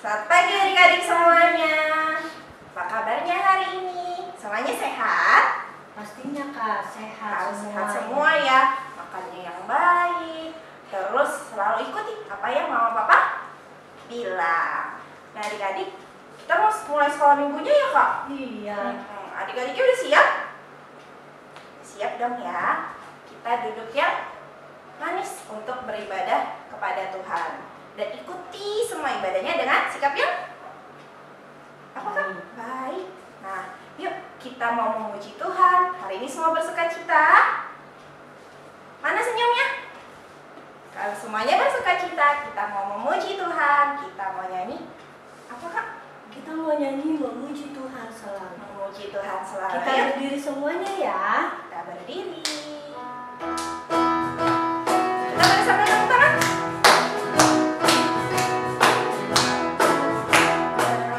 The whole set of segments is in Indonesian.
Selamat pagi adik-adik semuanya. Apa kabarnya hari ini? Semuanya sehat? Pastinya Kak, sehat Harus semua. sehat semua ya. Makannya yang baik. Terus selalu ikuti apa yang mama papa bilang. Nah adik-adik, kita mau mulai sekolah minggunya ya Kak? Iya. Adik-adiknya udah siap? Siap dong ya. Kita duduk yang manis untuk beribadah kepada Tuhan. Dan ikuti semua ibadahnya dengan sikap yang apakah? Baik. Nah, yuk kita mau memuji Tuhan. Hari ini semua bersukacita. Mana senyumnya? Kalau semuanya bersukacita, kita mau memuji Tuhan. Kita mau nyanyi. Apa Kak? Kita mau nyanyi memuji Tuhan selalu. Memuji Tuhan selalu. Kita ya. berdiri semuanya ya. Kita berdiri. Kita bersama tepuk tangan.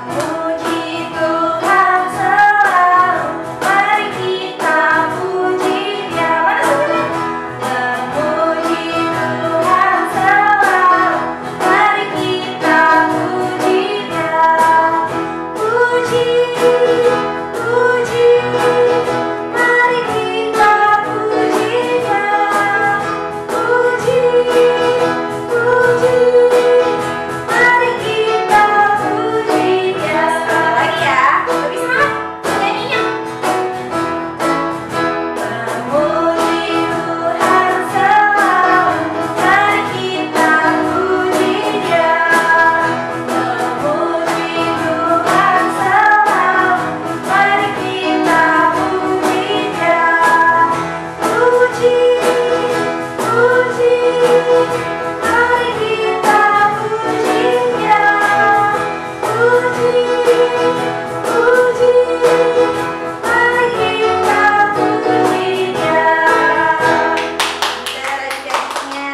Memuji Tuhan selalu, mari kita puji Dia. Mana senyumnya? Memuji Tuhan selalu, mari kita puji Dia. Puji, puji, mari kita puji Dia. Puji, puji, mari kita puji Dia. Sekali lagi ya, lebih semangat nyanyinya. Memuji Tuhan selalu, mari kita puji Dia. Memuji Tuhan selalu, mari kita puji Dia. Puji, puji, mari kita puji Dia. Puji, puji, mari kita puji Dia. Pintar adik-adiknya.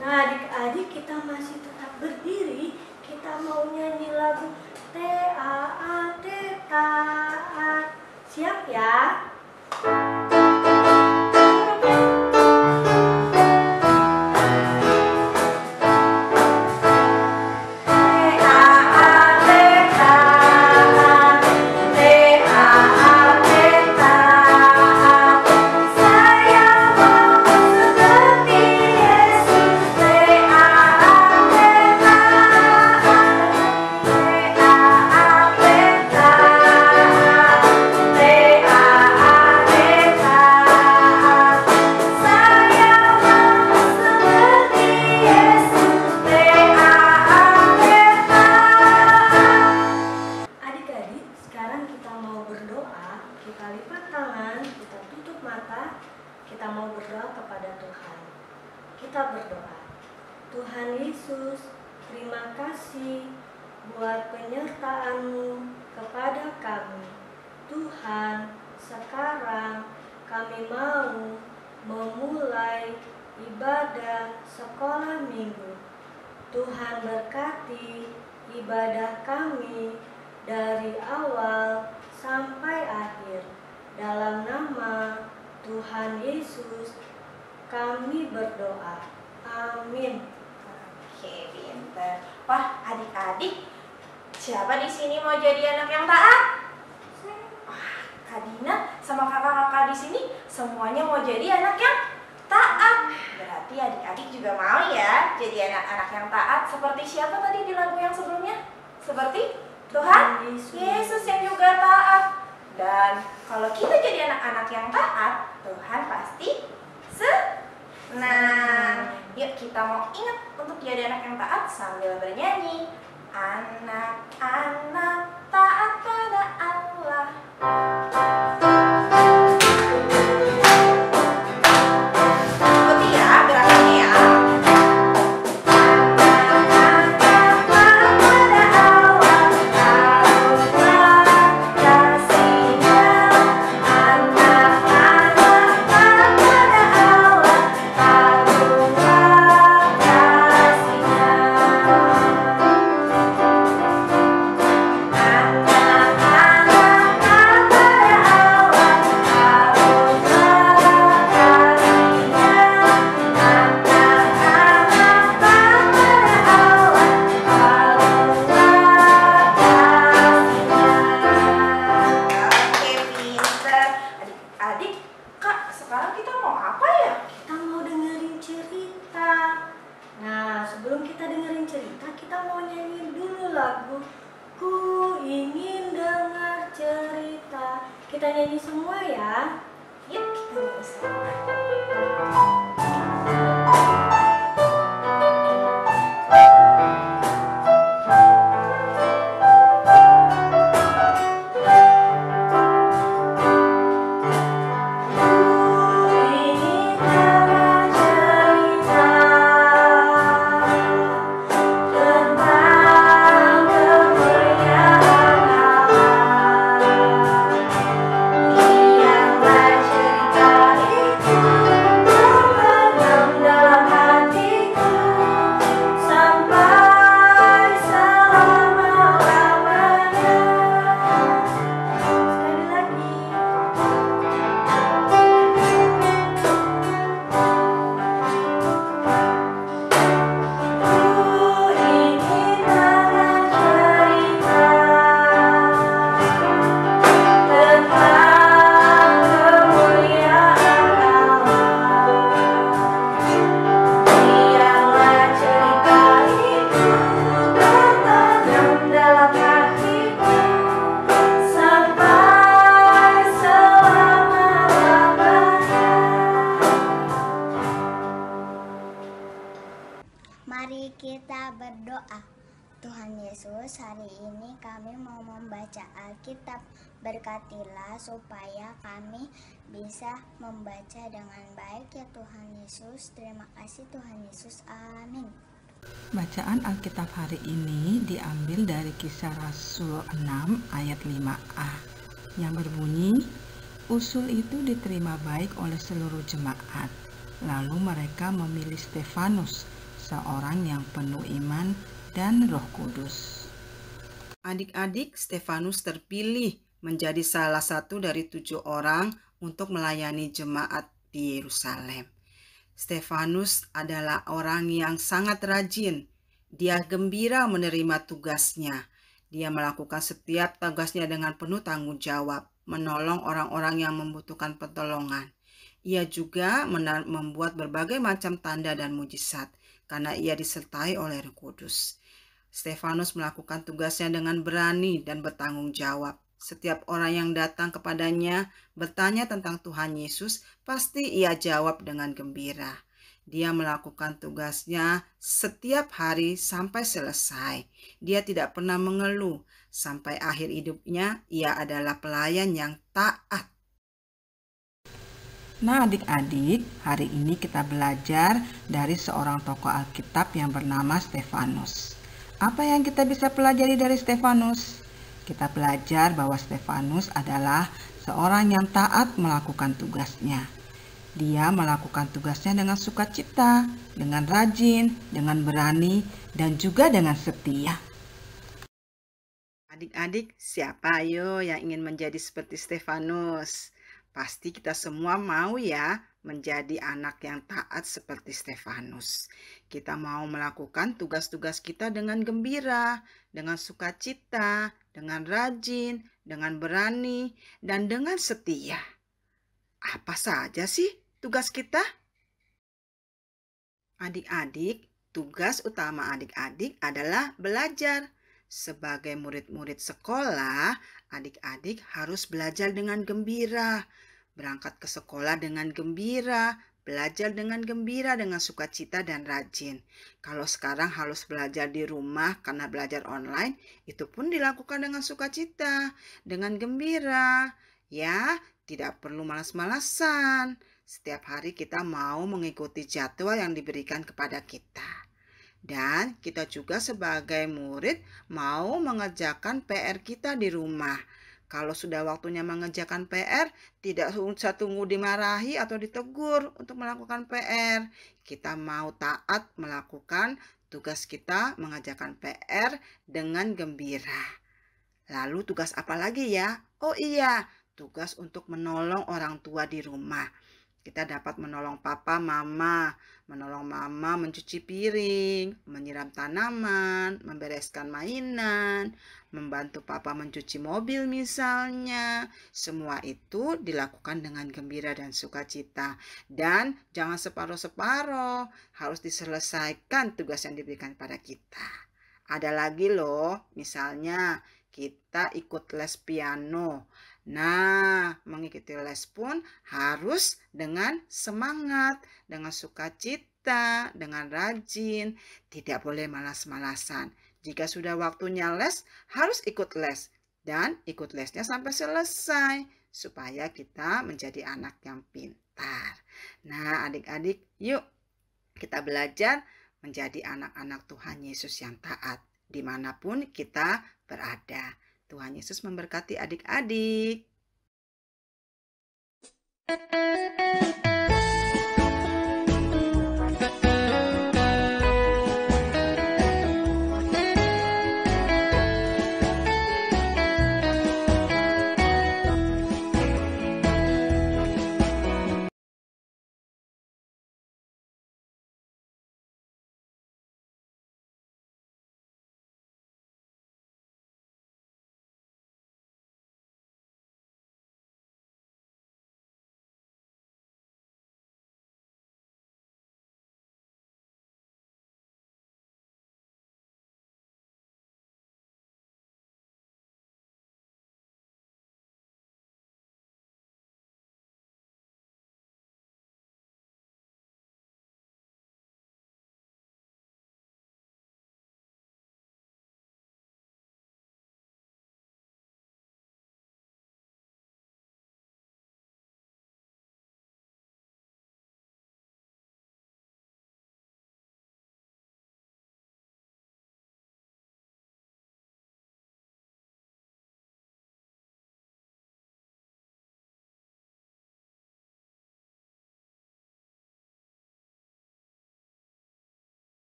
Nah adik-adik, kita masih tetap berdiri. Kita mau nyanyi lagu T-A-A-T taat. Siap ya? Adik-adik, sekarang kita mau berdoa. Kita lipat tangan, kita tutup mata. Kita mau berdoa kepada Tuhan. Kita berdoa. Tuhan Yesus, terima kasih buat penyertaan-Mu kepada kami. Tuhan, sekarang kami mau memulai ibadah sekolah minggu. Tuhan berkati ibadah kami dari awal sampai akhir. Dalam nama Tuhan Yesus kami berdoa. Amin. Oke, pintar. Wah, adik-adik, siapa di sini mau jadi anak yang taat? Wah, Kak Dina sama kakak-kakak di sini semuanya mau jadi anak yang taat. Berarti adik-adik juga mau ya jadi anak-anak yang taat. Seperti siapa tadi di lagu yang sebelumnya? Seperti Tuhan Yesus yang juga taat. Dan kalau kita jadi anak-anak yang taat, Tuhan pasti senang. Yuk kita mau ingat untuk jadi anak yang taat sambil bernyanyi. Anak-anak taat pada Allah. Ikuti ya gerakannya ya. Anak-anak taat pada Allah, taruhlah kasih-Nya. Anak-anak taat pada Allah, taruhlah kasih-Nya. Anak-anak Kita nyanyi semua ya. Yuk kita nyanyi semua. Mari kita berdoa. Tuhan Yesus, hari ini kami mau membaca Alkitab. Berkatilah supaya kami bisa membaca dengan baik ya Tuhan Yesus. Terima kasih Tuhan Yesus. Amin. Bacaan Alkitab hari ini diambil dari Kisah Rasul 6 ayat 5a yang berbunyi, usul itu diterima baik oleh seluruh jemaat. Lalu mereka memilih Stefanus, seorang yang penuh iman dan Roh Kudus. Adik-adik, Stefanus terpilih menjadi salah satu dari 7 orang untuk melayani jemaat di Yerusalem. Stefanus adalah orang yang sangat rajin. Dia gembira menerima tugasnya. Dia melakukan setiap tugasnya dengan penuh tanggung jawab, menolong orang-orang yang membutuhkan pertolongan. Ia juga membuat berbagai macam tanda dan mujizat karena ia disertai oleh Roh Kudus. Stefanus melakukan tugasnya dengan berani dan bertanggung jawab. Setiap orang yang datang kepadanya bertanya tentang Tuhan Yesus, pasti ia jawab dengan gembira. Dia melakukan tugasnya setiap hari sampai selesai. Dia tidak pernah mengeluh. Sampai akhir hidupnya, ia adalah pelayan yang taat. Nah adik-adik, hari ini kita belajar dari seorang tokoh Alkitab yang bernama Stefanus. Apa yang kita bisa pelajari dari Stefanus? Kita belajar bahwa Stefanus adalah seorang yang taat melakukan tugasnya. Dia melakukan tugasnya dengan sukacita, dengan rajin, dengan berani, dan juga dengan setia. Adik-adik, siapa ayo yang ingin menjadi seperti Stefanus? Pasti kita semua mau ya menjadi anak yang taat seperti Stefanus. Kita mau melakukan tugas-tugas kita dengan gembira, dengan sukacita, dengan rajin, dengan berani, dan dengan setia. Apa saja sih tugas kita? Adik-adik, tugas utama adik-adik adalah belajar. Sebagai murid-murid sekolah, adik-adik harus belajar dengan gembira. Berangkat ke sekolah dengan gembira, belajar dengan gembira, dengan sukacita dan rajin. Kalau sekarang harus belajar di rumah karena belajar online, itu pun dilakukan dengan sukacita, dengan gembira. Ya, tidak perlu malas-malasan. Setiap hari kita mau mengikuti jadwal yang diberikan kepada kita. Dan kita juga sebagai murid mau mengerjakan PR kita di rumah. Kalau sudah waktunya mengerjakan PR, tidak usah tunggu dimarahi atau ditegur untuk melakukan PR. Kita mau taat melakukan tugas kita mengerjakan PR dengan gembira. Lalu tugas apa lagi ya? Oh iya, tugas untuk menolong orang tua di rumah. Kita dapat menolong papa, mama, menolong mama mencuci piring, menyiram tanaman, membereskan mainan, membantu papa mencuci mobil misalnya. Semua itu dilakukan dengan gembira dan sukacita. Dan jangan separuh-separuh, harus diselesaikan tugas yang diberikan pada kita. Ada lagi loh, misalnya kita ikut les piano. Nah, mengikuti les pun harus dengan semangat, dengan sukacita, dengan rajin. Tidak boleh malas-malasan. Jika sudah waktunya les, harus ikut les. Dan ikut lesnya sampai selesai, supaya kita menjadi anak yang pintar. Nah, adik-adik, yuk kita belajar menjadi anak-anak Tuhan Yesus yang taat, dimanapun kita berada. Tuhan Yesus memberkati adik-adik.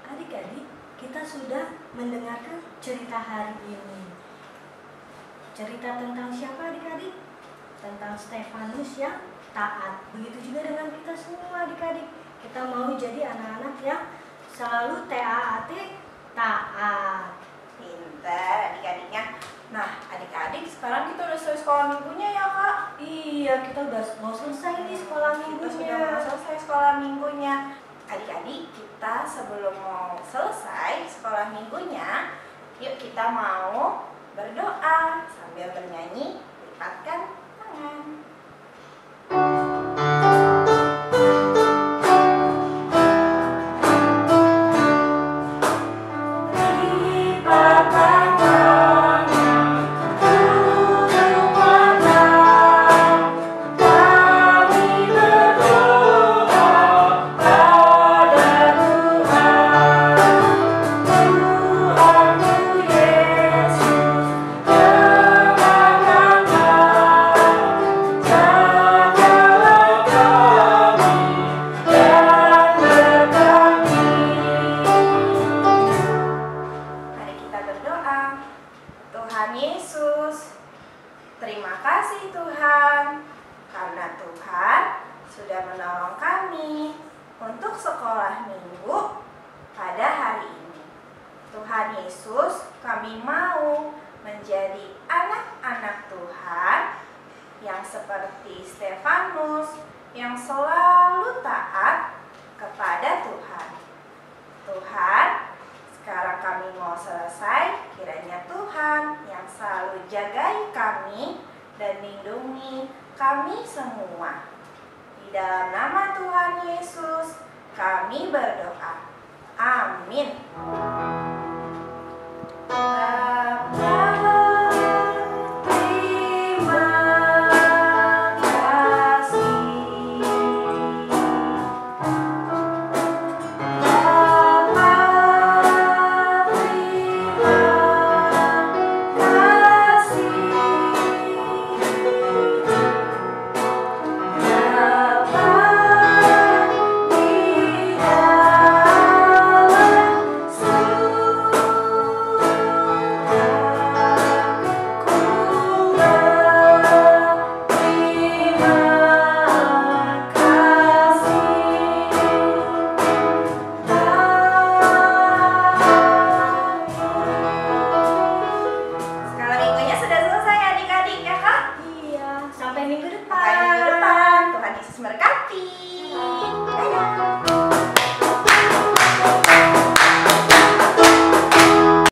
Adik-adik, kita sudah mendengarkan cerita hari ini. Cerita tentang siapa adik-adik? Tentang Stefanus yang taat. Begitu juga dengan kita semua adik-adik. Kita mau jadi anak-anak yang selalu TAAT, taat. Pintar adik-adiknya. Nah, adik-adik sekarang kita udah selesai sekolah minggunya ya, Kak? Iya, kita udah mau selesai nih sekolah Kita minggunya. sudah mau selesai sekolah minggunya. Adik-adik, kita sebelum mau selesai sekolah minggunya, yuk kita mau berdoa sambil bernyanyi, lipatkan tangan. Tuhan Yesus, terima kasih Tuhan, karena Tuhan sudah menolong kami untuk sekolah minggu pada hari ini. Tuhan Yesus, kami mau menjadi anak-anak Tuhan yang seperti Stefanus, yang selalu taat kepada Tuhan. Tuhan, sekarang kami mau selesai, kiranya Tuhan yang selalu jagai kami dan lindungi kami semua. Di dalam nama Tuhan Yesus, kami berdoa. Amin. Bapa, terima kasih. Bapa, Yesus memberkati. Dadah.